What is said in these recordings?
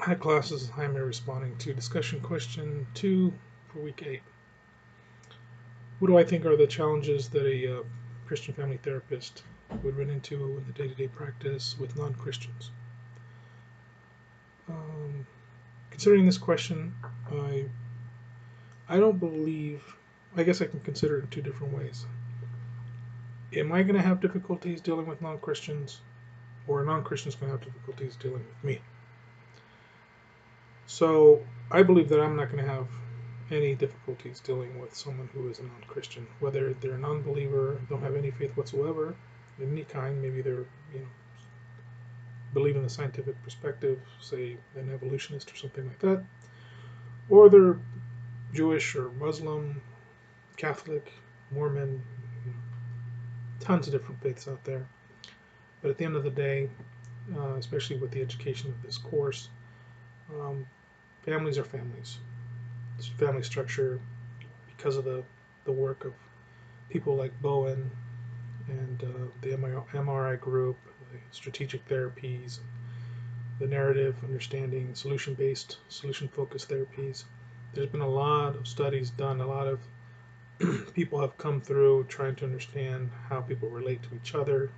Hi classes, I'm responding to discussion question 2 for week 8. What do I think are the challenges that a Christian family therapist would run into in the day-to-day practice with non-Christians? Um, Considering this question, I don't believe, I guess I can consider it in two different ways. Am I going to have difficulties dealing with non-Christians, or are non-Christians going to have difficulties dealing with me? So I believe that I'm not going to have any difficulties dealing with someone who is a non-Christian, whether they're a non-believer, don't have any faith whatsoever, in any kind. Maybe they're, you know, believe in the scientific perspective, say an evolutionist or something like that, or they're Jewish or Muslim, Catholic, Mormon, you know, tons of different faiths out there. But at the end of the day, especially with the education of this course, um, families are families. It's family structure because of the work of people like Bowen and the MRI group, the strategic therapies, the narrative understanding, solution-based, solution-focused therapies. There's been a lot of studies done, a lot of people have come through trying to understand how people relate to each other,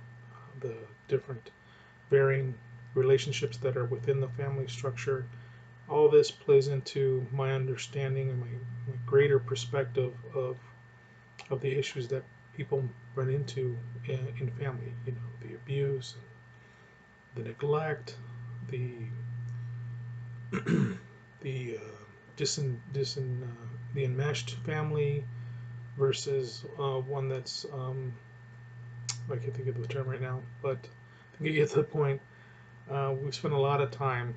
the different varying relationships that are within the family structure. All this plays into my understanding and my greater perspective of the issues that people run into in family. You know, the abuse, the neglect, the the the enmeshed family versus one that's I can't think of the term right now, but I think you get to the point. We've spent a lot of time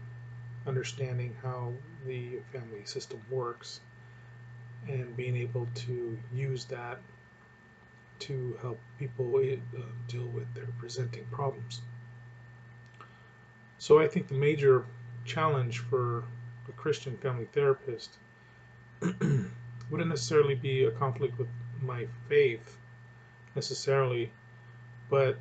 understanding how the family system works and being able to use that to help people deal with their presenting problems. So I think the major challenge for a Christian family therapist wouldn't necessarily be a conflict with my faith necessarily, but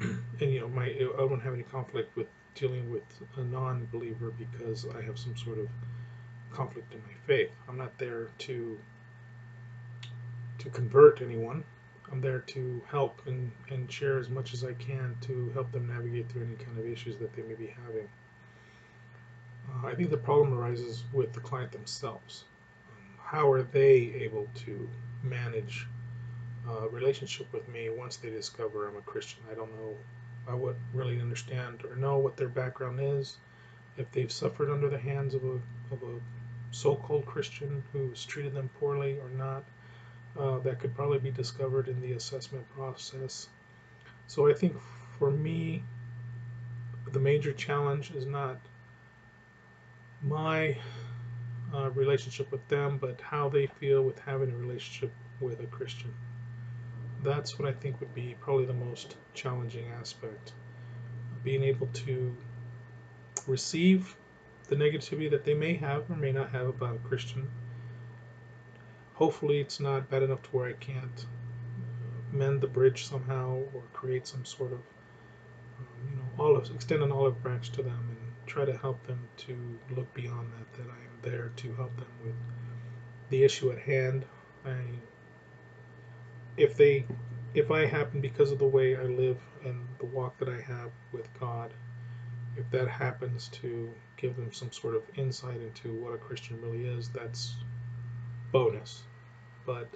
and you know I wouldn't have any conflict with dealing with a non-believer because I have some sort of conflict in my faith. I'm not there to convert anyone. I'm there to help and share as much as I can to help them navigate through any kind of issues that they may be having. I think the problem arises with the client themselves. How are they able to manage a relationship with me once they discover I'm a Christian? I don't know. I wouldn't really understand or know what their background is, if they've suffered under the hands of a so-called Christian who's treated them poorly or not. That could probably be discovered in the assessment process. So I think for me, the major challenge is not my relationship with them, but how they feel with having a relationship with a Christian. That's what I think would be probably the most challenging aspect. Being able to receive the negativity that they may have or may not have about a Christian. Hopefully, it's not bad enough to where I can't mend the bridge somehow or create some sort of extend an olive branch to them and try to help them to look beyond that. That I am there to help them with the issue at hand. I if they if I happen because of the way I live and the walk that I have with God, if that happens to give them some sort of insight into what a Christian really is, that's bonus. But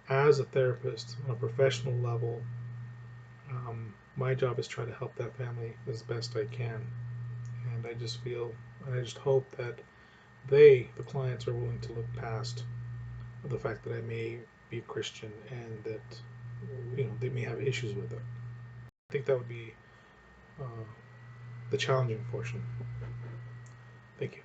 as a therapist on a professional level, my job is try to help that family as best I can. And I just feel, and I just hope that the clients, are willing to look past the fact that I may be a Christian and that they may have issues with it. I think that would be uh, the challenging portion. Thank you.